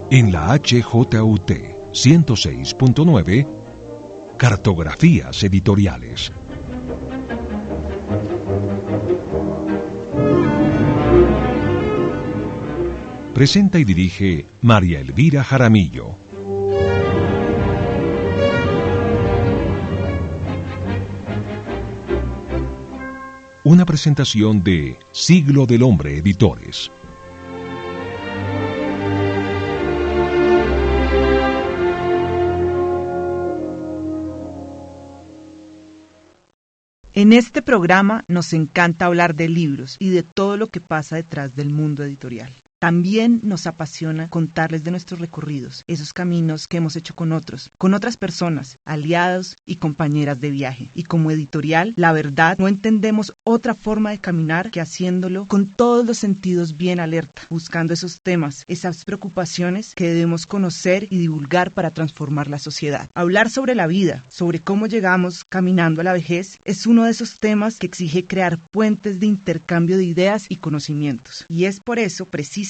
En la HJUT 106.9, Cartografías Editoriales. Presenta y dirige María Elvira Jaramillo. Una presentación de Siglo del Hombre Editores. En este programa nos encanta hablar de libros y de todo lo que pasa detrás del mundo editorial. También nos apasiona contarles de nuestros recorridos, esos caminos que hemos hecho con otros, con otras personas, aliados y compañeras de viaje. Y como editorial, la verdad, no entendemos otra forma de caminar que haciéndolo con todos los sentidos bien alerta, buscando esos temas, esas preocupaciones que debemos conocer y divulgar para transformar la sociedad. Hablar sobre la vida, sobre cómo llegamos caminando a la vejez, es uno de esos temas que exige crear puentes de intercambio de ideas y conocimientos. Y es por eso, precisamente,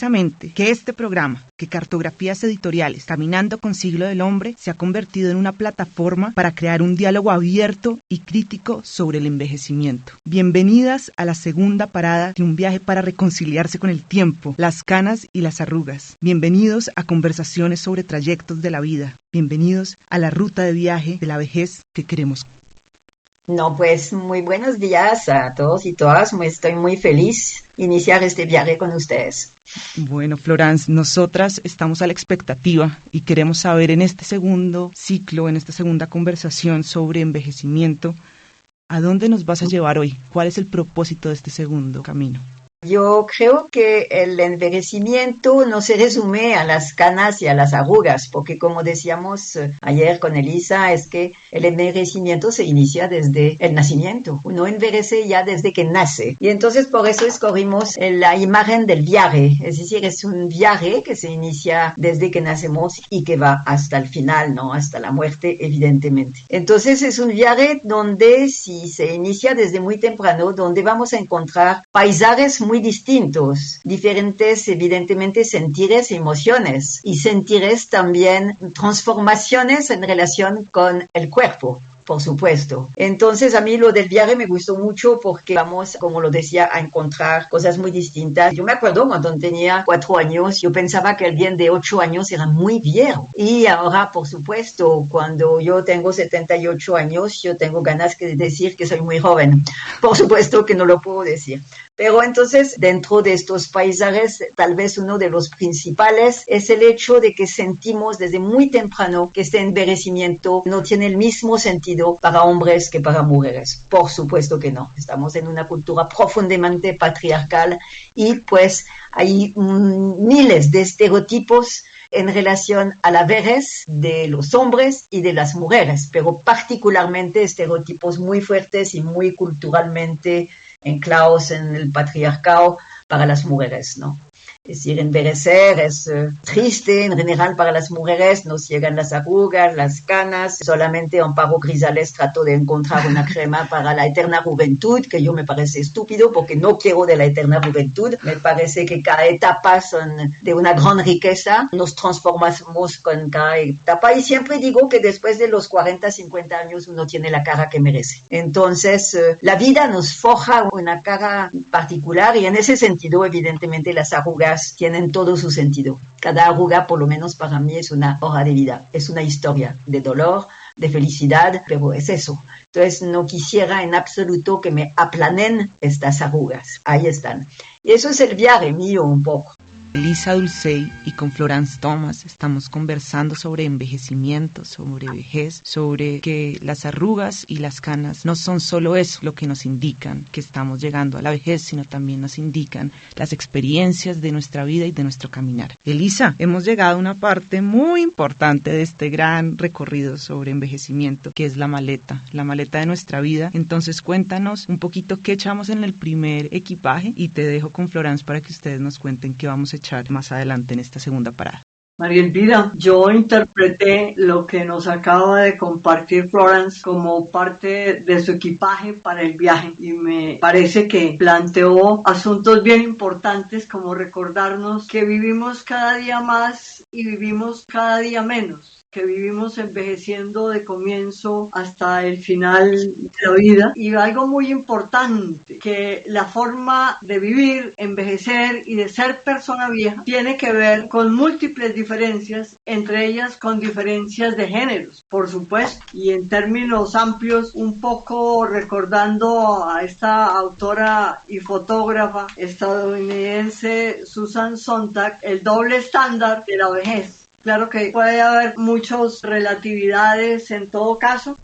que este programa, que Cartografías Editoriales, Caminando con Siglo del Hombre, se ha convertido en una plataforma para crear un diálogo abierto y crítico sobre el envejecimiento. Bienvenidas a la segunda parada de un viaje para reconciliarse con el tiempo, las canas y las arrugas. Bienvenidos a conversaciones sobre trayectos de la vida. Bienvenidos a la ruta de viaje de la vejez que queremos. No, pues muy buenos días a todos y todas. Estoy muy feliz de iniciar este viaje con ustedes. Bueno, Florence, nosotras estamos a la expectativa y queremos saber en este segundo ciclo, en esta segunda conversación sobre envejecimiento, ¿a dónde nos vas a llevar hoy? ¿Cuál es el propósito de este segundo camino? Yo creo que el envejecimiento no se resume a las canas y a las arrugas, porque como decíamos ayer con Elisa, es que el envejecimiento se inicia desde el nacimiento. Uno envejece ya desde que nace. Y entonces por eso escogimos la imagen del viaje. Es decir, es un viaje que se inicia desde que nacemos y que va hasta el final, ¿no? Hasta la muerte, evidentemente. Entonces es un viaje donde, si se inicia desde muy temprano, donde vamos a encontrar paisajes muy distintos, diferentes, evidentemente, sentires y emociones, y sentires también transformaciones en relación con el cuerpo, por supuesto. Entonces, a mí lo del viaje me gustó mucho porque vamos, como lo decía, a encontrar cosas muy distintas. Yo me acuerdo cuando tenía 4 años, yo pensaba que alguien de 8 años era muy viejo. Y ahora, por supuesto, cuando yo tengo 78 años, yo tengo ganas de decir que soy muy joven. Por supuesto que no lo puedo decir. Pero entonces, dentro de estos paisajes, tal vez uno de los principales es el hecho de que sentimos desde muy temprano que este envejecimiento no tiene el mismo sentido para hombres que para mujeres. Por supuesto que no. Estamos en una cultura profundamente patriarcal y pues hay miles de estereotipos en relación a la vejez de los hombres y de las mujeres, pero particularmente estereotipos muy fuertes y muy culturalmente enclavados en el patriarcado para las mujeres, ¿no? Es decir, envejecer es triste en general para las mujeres, nos llegan las arrugas, las canas. Solamente Amparo Grisales trató de encontrar una crema para la eterna juventud, que yo me parece estúpido porque no quiero de la eterna juventud. Me parece que cada etapa son de una gran riqueza, nos transformamos con cada etapa y siempre digo que después de los 40, 50 años uno tiene la cara que merece. Entonces, la vida nos forja una cara particular y en ese sentido, evidentemente, las arrugas tienen todo su sentido. Cada arruga, por lo menos para mí, es una hoja de vida, es una historia de dolor, de felicidad, pero es eso. Entonces no quisiera en absoluto que me aplanen estas arrugas. Ahí están. Y eso es el viaje mío un poco. Elisa Dulcey y con Florence Thomas estamos conversando sobre envejecimiento, sobre vejez, sobre que las arrugas y las canas no son solo eso lo que nos indican que estamos llegando a la vejez, sino también nos indican las experiencias de nuestra vida y de nuestro caminar. Elisa, hemos llegado a una parte muy importante de este gran recorrido sobre envejecimiento, que es la maleta de nuestra vida. Entonces cuéntanos un poquito qué echamos en el primer equipaje y te dejo con Florence para que ustedes nos cuenten qué vamos a echar más adelante en esta segunda parada. María Elvira, yo interpreté lo que nos acaba de compartir Florence como parte de su equipaje para el viaje y me parece que planteó asuntos bien importantes como recordarnos que vivimos cada día más y vivimos cada día menos, que vivimos envejeciendo de comienzo hasta el final de la vida, y algo muy importante, que la forma de vivir, envejecer y de ser persona vieja tiene que ver con múltiples diferencias, entre ellas con diferencias de géneros, por supuesto, y en términos amplios, un poco recordando a esta autora y fotógrafa estadounidense Susan Sontag, el doble estándar de la vejez. Claro que puede haber muchas relatividades en todo caso.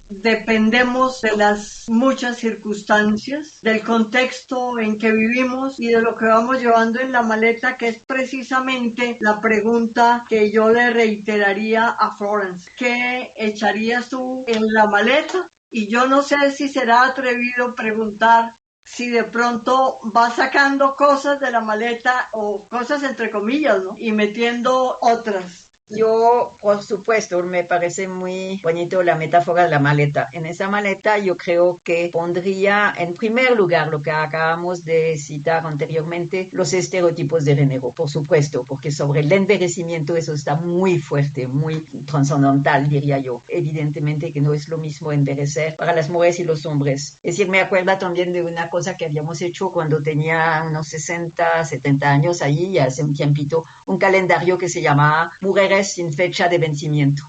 Dependemos de las muchas circunstancias, del contexto en que vivimos y de lo que vamos llevando en la maleta, que es precisamente la pregunta que yo le reiteraría a Florence. ¿Qué echarías tú en la maleta? Y yo no sé si será atrevido preguntar si de pronto vas sacando cosas de la maleta o cosas entre comillas, ¿no? Y metiendo otras. Yo, por supuesto, me parece muy bonito la metáfora de la maleta. En esa maleta yo creo que pondría en primer lugar lo que acabamos de citar anteriormente, los estereotipos de género, por supuesto, porque sobre el envejecimiento eso está muy fuerte, muy trascendental, diría yo. Evidentemente que no es lo mismo envejecer para las mujeres y los hombres. Es decir, me acuerdo también de una cosa que habíamos hecho cuando tenía unos 60, 70 años, ahí hace un tiempito, un calendario que se llamaba Mujeres sin fecha de vencimiento,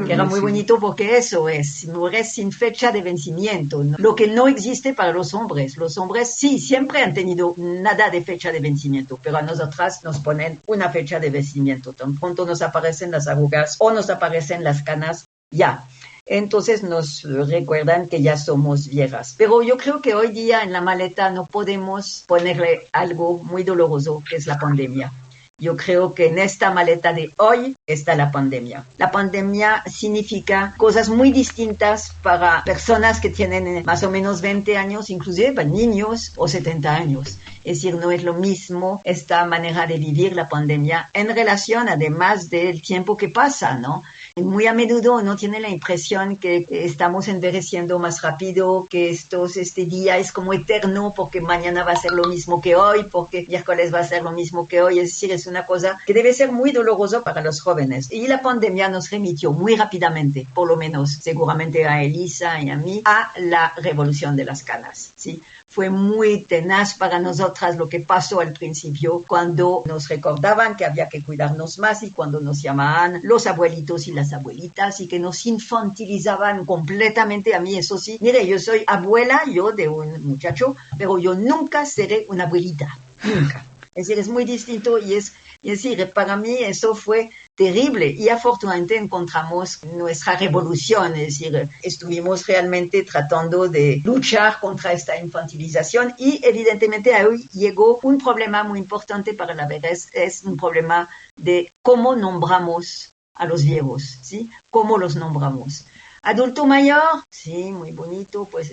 que era muy bonito porque eso es, mujeres sin fecha de vencimiento, ¿no? Lo que no existe para los hombres sí, siempre han tenido nada de fecha de vencimiento, pero a nosotras nos ponen una fecha de vencimiento, tan pronto nos aparecen las arrugas o nos aparecen las canas, ya. Entonces nos recuerdan que ya somos viejas. Pero yo creo que hoy día en la maleta no podemos ponerle algo muy doloroso, que es la pandemia. Yo creo que en esta maleta de hoy está la pandemia. La pandemia significa cosas muy distintas para personas que tienen más o menos 20 años, inclusive para niños o 70 años. Es decir, no es lo mismo esta manera de vivir la pandemia en relación además del tiempo que pasa, ¿no? Muy a menudo uno tiene la impresión que estamos envejeciendo más rápido, que este día es como eterno porque mañana va a ser lo mismo que hoy, porque miércoles va a ser lo mismo que hoy. Es decir, es una cosa que debe ser muy doloroso para los jóvenes. Y la pandemia nos remitió muy rápidamente, por lo menos seguramente a Elisa y a mí, a la revolución de las canas, ¿sí? Fue muy tenaz para nosotras lo que pasó al principio, cuando nos recordaban que había que cuidarnos más y cuando nos llamaban los abuelitos y las abuelitas y que nos infantilizaban completamente. A mí eso sí, mire, yo soy abuela, yo de un muchacho, pero yo nunca seré una abuelita, nunca. Es decir, es muy distinto y es decir, para mí eso fue terrible y afortunadamente encontramos nuestra revolución, es decir, estuvimos realmente tratando de luchar contra esta infantilización y evidentemente hoy llegó un problema muy importante para la vejez, es un problema de cómo nombramos a los viejos, ¿sí? ¿Cómo los nombramos? Adulto mayor, sí, muy bonito, pues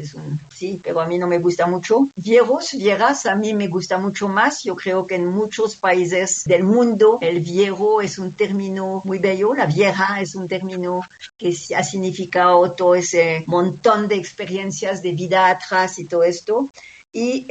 sí, pero a mí no me gusta mucho. Viejos, viejas, a mí me gusta mucho más. Yo creo que en muchos países del mundo el viejo es un término muy bello, la vieja es un término que ha significado todo ese montón de experiencias de vida atrás y todo esto. Y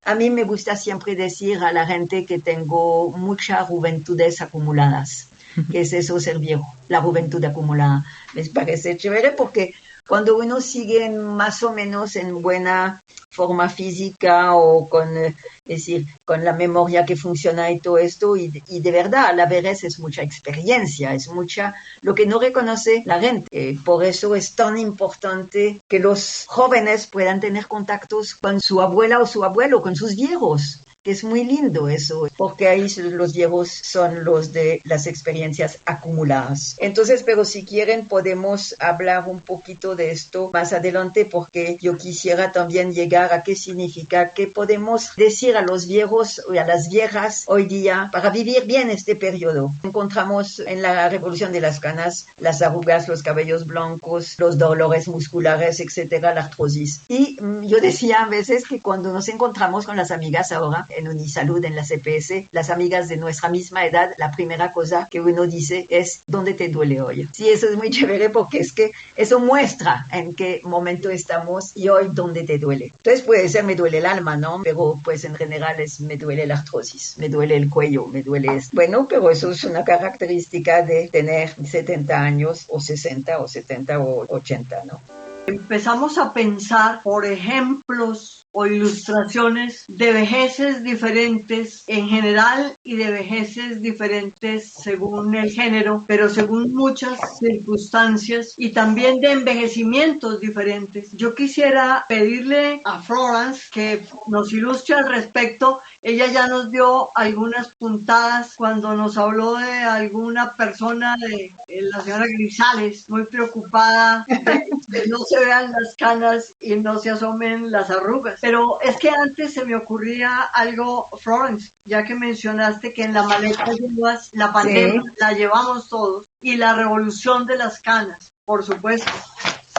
a mí me gusta siempre decir a la gente que tengo muchas juventudes acumuladas. ¿Qué es eso, ser viejo? La juventud acumulada. Me parece chévere porque cuando uno sigue más o menos en buena forma física o es decir, con la memoria que funciona y todo esto, y de verdad, la vejez es mucha experiencia, es mucha lo que no reconoce la gente. Por eso es tan importante que los jóvenes puedan tener contactos con su abuela o su abuelo, con sus viejos. Que es muy lindo eso, porque ahí los viejos son los de las experiencias acumuladas. Entonces, pero si quieren podemos hablar un poquito de esto más adelante, porque yo quisiera también llegar a qué significa, qué podemos decir a los viejos y a las viejas hoy día para vivir bien este periodo. Encontramos en la revolución de las canas las arrugas, los cabellos blancos, los dolores musculares, etcétera, la artrosis. Y yo decía a veces que cuando nos encontramos con las amigas ahora, en Unisalud, en la CPS, las amigas de nuestra misma edad, la primera cosa que uno dice es ¿dónde te duele hoy? Sí, eso es muy chévere porque es que eso muestra en qué momento estamos y hoy dónde te duele. Entonces puede ser me duele el alma, ¿no? Pero pues en general es me duele la artrosis, me duele el cuello, me duele esto. Bueno, pero eso es una característica de tener 70 años o 60 o 70 o 80, ¿no? Empezamos a pensar, por ejemplos o ilustraciones de vejeces diferentes en general y de vejeces diferentes según el género, pero según muchas circunstancias y también de envejecimientos diferentes. Yo quisiera pedirle a Florence que nos ilustre al respecto. Ella ya nos dio algunas puntadas cuando nos habló de alguna persona, de la señora Grisales, muy preocupada de que no se vean las canas y no se asomen las arrugas. Pero es que antes se me ocurría algo, Florence, ya que mencionaste que en la maleta llevas la pandemia, sí, la llevamos todos, y la revolución de las canas, por supuesto.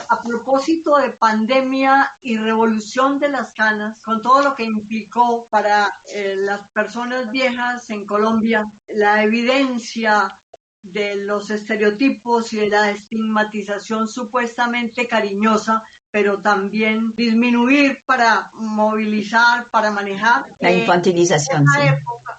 A propósito de pandemia y revolución de las canas, con todo lo que implicó para las personas viejas en Colombia, la evidencia de los estereotipos y de la estigmatización supuestamente cariñosa, pero también disminuir para movilizar, para manejar. La infantilización, sí.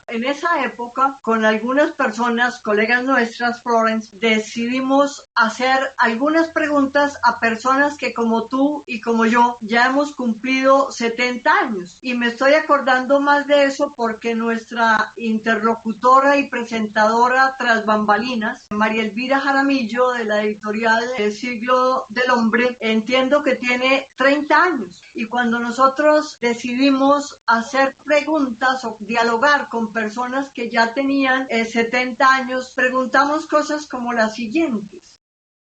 En esa época, con algunas personas, colegas nuestras, Florence, decidimos hacer algunas preguntas a personas que como tú y como yo ya hemos cumplido 70 años. Y me estoy acordando más de eso porque nuestra interlocutora y presentadora tras bambalinas, María Elvira Jaramillo, de la editorial El Siglo del Hombre, entiendo que tiene 30 años. Y cuando nosotros decidimos hacer preguntas o dialogar con personas que ya tenían 70 años, preguntamos cosas como las siguientes.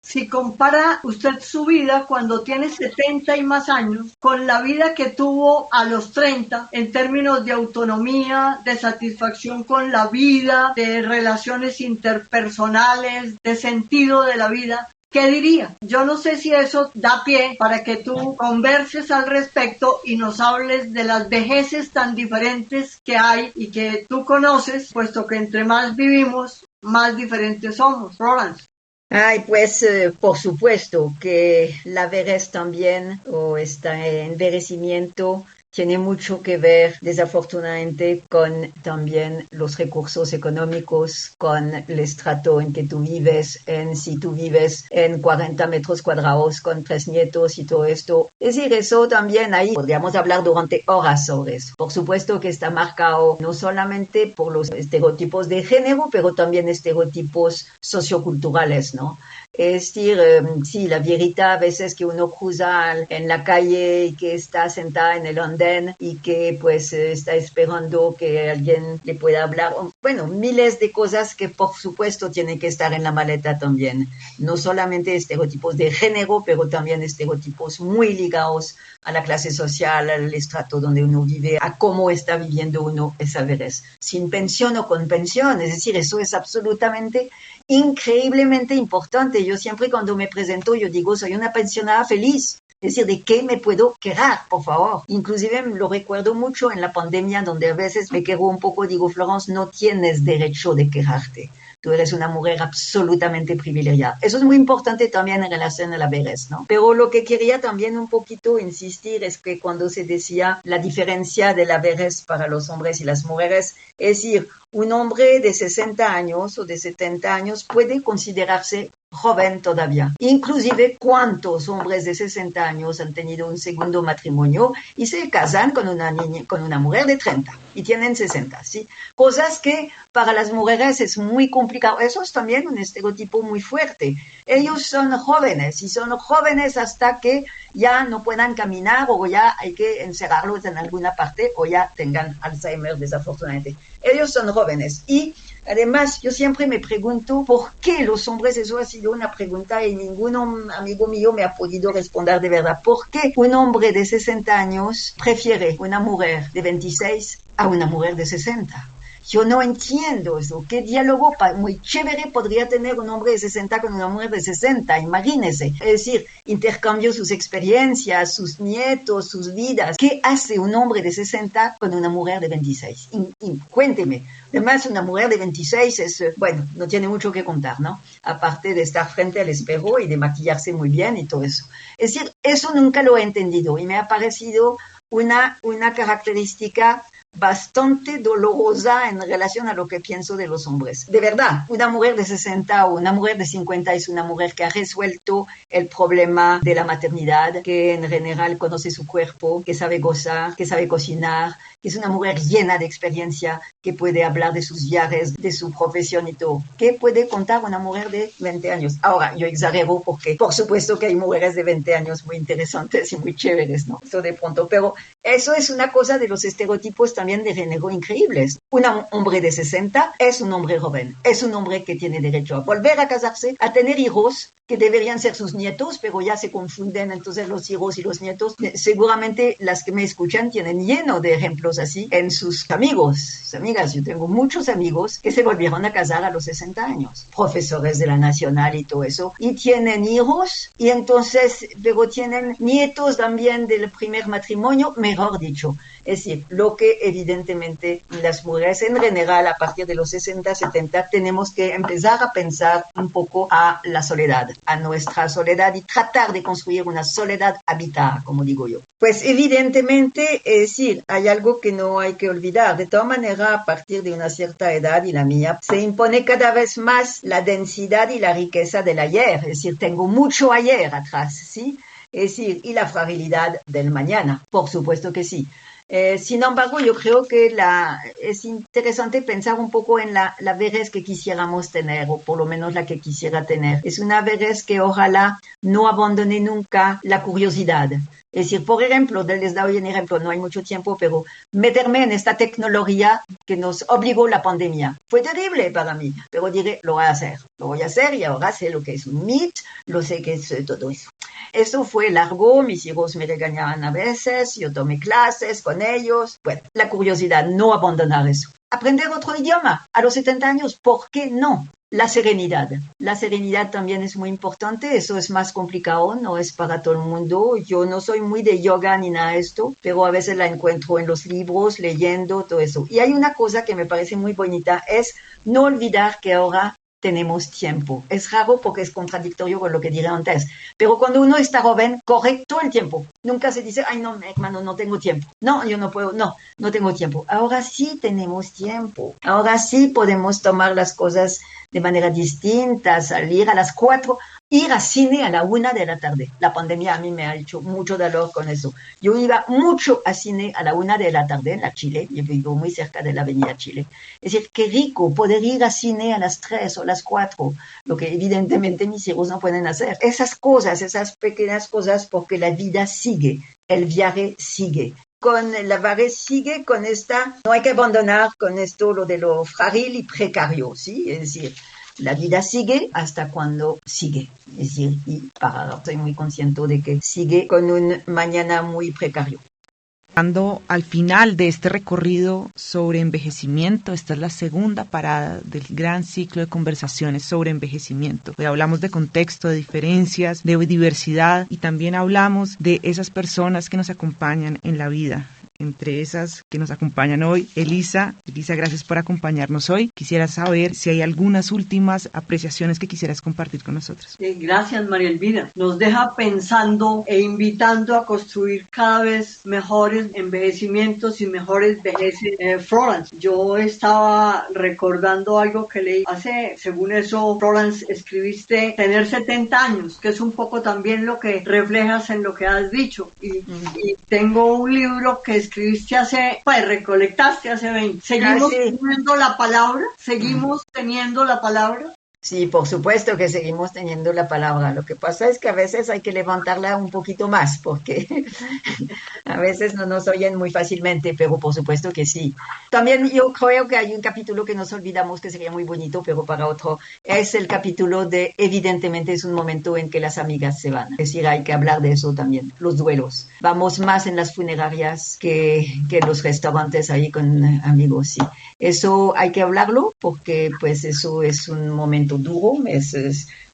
Si compara usted su vida cuando tiene 70 y más años con la vida que tuvo a los 30 en términos de autonomía, de satisfacción con la vida, de relaciones interpersonales, de sentido de la vida, ¿qué diría? Yo no sé si eso da pie para que tú converses al respecto y nos hables de las vejeces tan diferentes que hay y que tú conoces, puesto que entre más vivimos, más diferentes somos. Florence. Ay, pues por supuesto que la vejez también o este envejecimiento tiene mucho que ver, desafortunadamente, con también los recursos económicos, con el estrato en que tú vives, en si tú vives en 40 metros cuadrados con 3 nietos y todo esto. Es decir, eso también ahí podríamos hablar durante horas sobre eso. Por supuesto que está marcado no solamente por los estereotipos de género, pero también estereotipos socioculturales, ¿no? Es decir, sí, la viejita a veces que uno cruza en la calle y que está sentada en el andén y que pues está esperando que alguien le pueda hablar. Bueno, miles de cosas que por supuesto tienen que estar en la maleta también. No solamente estereotipos de género, pero también estereotipos muy ligados a la clase social, al estrato donde uno vive, a cómo está viviendo uno esa vejez. Sin pensión o con pensión, es decir, eso es absolutamente increíblemente importante. Yo siempre cuando me presento, yo digo, soy una pensionada feliz. Es decir, ¿de qué me puedo quejar, por favor? Inclusive lo recuerdo mucho en la pandemia, donde a veces me quejo un poco, digo, Florence, no tienes derecho de quejarte. Tú eres una mujer absolutamente privilegiada. Eso es muy importante también en relación a la vejez, ¿no? Pero lo que quería también un poquito insistir es que cuando se decía la diferencia de la vejez para los hombres y las mujeres, es decir, un hombre de 60 años o de 70 años puede considerarse joven todavía. Inclusive, ¿cuántos hombres de 60 años han tenido un segundo matrimonio y se casan con una niña, con una mujer de 30 y tienen 60, ¿sí? Cosas que para las mujeres es muy complicado. Eso es también un estereotipo muy fuerte. Ellos son jóvenes y son jóvenes hasta que ya no puedan caminar o ya hay que encerrarlos en alguna parte o ya tengan Alzheimer, desafortunadamente. Ellos son jóvenes y además, yo siempre me pregunto por qué los hombres, eso ha sido una pregunta y ningún amigo mío me ha podido responder de verdad. ¿Por qué un hombre de 60 años prefiere una mujer de 26 a una mujer de 60? Yo no entiendo eso. ¿Qué diálogo muy chévere podría tener un hombre de 60 con una mujer de 60? Imagínese. Es decir, intercambio sus experiencias, sus nietos, sus vidas. ¿Qué hace un hombre de 60 con una mujer de 26? Cuénteme. Además, una mujer de 26 es, bueno, no tiene mucho que contar, ¿no? Aparte de estar frente al espejo y de maquillarse muy bien y todo eso. Es decir, eso nunca lo he entendido y me ha parecido una característica bastante dolorosa en relación a lo que pienso de los hombres. De verdad, una mujer de 60 o una mujer de 50 es una mujer que ha resuelto el problema de la maternidad, que en general conoce su cuerpo, que sabe gozar, que sabe cocinar, que es una mujer llena de experiencia, que puede hablar de sus viajes, de su profesión y todo. ¿Qué puede contar una mujer de 20 años? Ahora, yo exagero porque por supuesto que hay mujeres de 20 años muy interesantes y muy chéveres, ¿no? Eso de pronto, pero eso es una cosa de los estereotipos también de género increíbles. Un hombre de 60 es un hombre joven, es un hombre que tiene derecho a volver a casarse, a tener hijos que deberían ser sus nietos, pero ya se confunden entonces los hijos y los nietos. Seguramente las que me escuchan tienen lleno de ejemplos así en sus amigos, sus amigas. Yo tengo muchos amigos que se volvieron a casar a los 60 años, profesores de la Nacional y todo eso, y tienen hijos y entonces luego tienen nietos también del primer matrimonio, mejor dicho. Es decir, lo que evidentemente las mujeres en general a partir de los 60, 70 tenemos que empezar a pensar un poco a la soledad, a nuestra soledad y tratar de construir una soledad habitada, como digo yo. Pues evidentemente, es decir, hay algo que no hay que olvidar. De todas maneras, a partir de una cierta edad y la mía, se impone cada vez más la densidad y la riqueza del ayer. Es decir, tengo mucho ayer atrás, ¿sí? Es decir, y la fragilidad del mañana, por supuesto que sí. Sin embargo, yo creo que es interesante pensar un poco en la vejez que quisiéramos tener, o por lo menos la que quisiera tener. Es una vejez que ojalá no abandone nunca la curiosidad. Es decir, por ejemplo, les doy un ejemplo, no hay mucho tiempo, pero meterme en esta tecnología que nos obligó la pandemia. Fue terrible para mí, pero diré, lo voy a hacer y ahora sé lo que es un Meet, lo sé que es todo eso. Eso fue largo, mis hijos me regañaban a veces, yo tomé clases con ellos. Bueno, la curiosidad, no abandonar eso. Aprender otro idioma a los 70 años, ¿por qué no? La serenidad también es muy importante, eso es más complicado, no es para todo el mundo. Yo no soy muy de yoga ni nada de esto, pero a veces la encuentro en los libros, leyendo, todo eso. Y hay una cosa que me parece muy bonita, es no olvidar que ahora tenemos tiempo. Es raro porque es contradictorio con lo que dije antes, pero cuando uno está joven, corre todo el tiempo. Nunca se dice, ay no, hermano, no tengo tiempo. No, yo no puedo, no tengo tiempo. Ahora sí tenemos tiempo. Ahora sí podemos tomar las cosas de manera distinta, salir a las 4, ir al cine a la 1 de la tarde. La pandemia a mí me ha hecho mucho dolor con eso. Yo iba mucho al cine a la 1 de la tarde en la Chile, yo vivo muy cerca de la avenida Chile. Es decir, qué rico poder ir al cine a las 3 o las 4, lo que evidentemente mis hijos no pueden hacer. Esas cosas, esas pequeñas cosas, porque la vida sigue, el viaje sigue. Con la vejez sigue con esta, no hay que abandonar con esto lo de lo frágil y precario, ¿sí? Es decir, la vida sigue hasta cuando sigue. Es decir, y estoy muy consciente de que sigue con un mañana muy precario. Al final de este recorrido sobre envejecimiento, esta es la segunda parada del gran ciclo de conversaciones sobre envejecimiento. Hoy hablamos de contexto, de diferencias, de diversidad y también hablamos de esas personas que nos acompañan en la vida. Entre esas que nos acompañan hoy, Elisa, gracias por acompañarnos hoy. Quisiera saber si hay algunas últimas apreciaciones que quisieras compartir con nosotros. Gracias, María Elvira. Nos deja pensando e invitando a construir cada vez mejores envejecimientos y mejores vejeces. Florence, yo estaba recordando algo que leí según eso, Florence, escribiste tener 70 años, que es un poco también lo que reflejas en lo que has dicho. Y tengo un libro que escribiste recolectaste hace 20. Seguimos teniendo la palabra, Sí, por supuesto que seguimos teniendo la palabra. Lo que pasa es que a veces hay que levantarla un poquito más porque a veces no nos oyen muy fácilmente, pero por supuesto que sí. También yo creo que hay un capítulo que nos olvidamos que sería muy bonito, pero para otro, es el capítulo de, evidentemente es un momento en que las amigas se van. Es decir, hay que hablar de eso también, los duelos. Vamos más en las funerarias que en los restaurantes ahí con amigos, sí. Eso hay que hablarlo porque pues eso es un momento duro,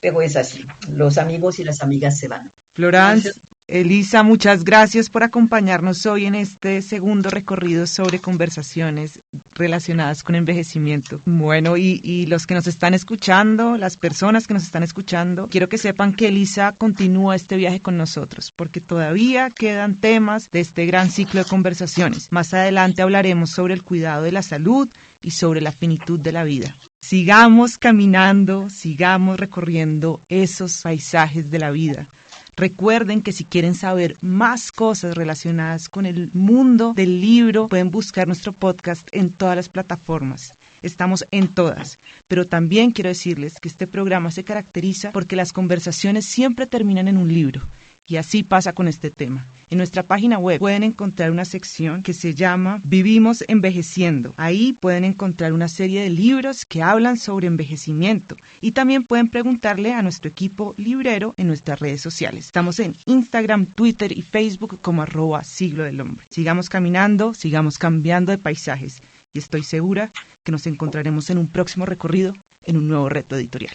pero es así. Los amigos y las amigas se van. Florence, Elisa, muchas gracias por acompañarnos hoy en este segundo recorrido sobre conversaciones relacionadas con envejecimiento. Bueno, y los que nos están escuchando, las personas que nos están escuchando, quiero que sepan que Elisa continúa este viaje con nosotros, porque todavía quedan temas de este gran ciclo de conversaciones. Más adelante hablaremos sobre el cuidado de la salud y sobre la finitud de la vida. Sigamos caminando, sigamos recorriendo esos paisajes de la vida. Recuerden que si quieren saber más cosas relacionadas con el mundo del libro, pueden buscar nuestro podcast en todas las plataformas. Estamos en todas, pero también quiero decirles que este programa se caracteriza porque las conversaciones siempre terminan en un libro. Y así pasa con este tema. En nuestra página web pueden encontrar una sección que se llama Vivimos Envejeciendo. Ahí pueden encontrar una serie de libros que hablan sobre envejecimiento. Y también pueden preguntarle a nuestro equipo librero en nuestras redes sociales. Estamos en Instagram, Twitter y Facebook como @Siglo del Hombre. Sigamos caminando, sigamos cambiando de paisajes. Y estoy segura que nos encontraremos en un próximo recorrido, en un nuevo reto editorial.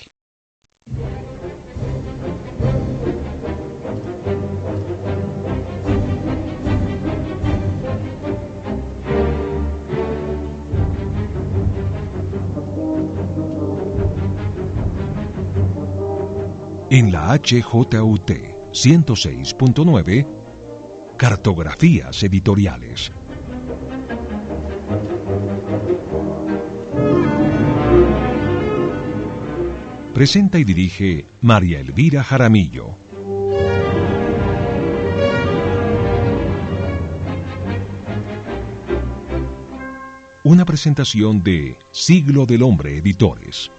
En la HJUT 106.9, Cartografías Editoriales. Presenta y dirige María Elvira Jaramillo. Una presentación de Siglo del Hombre Editores.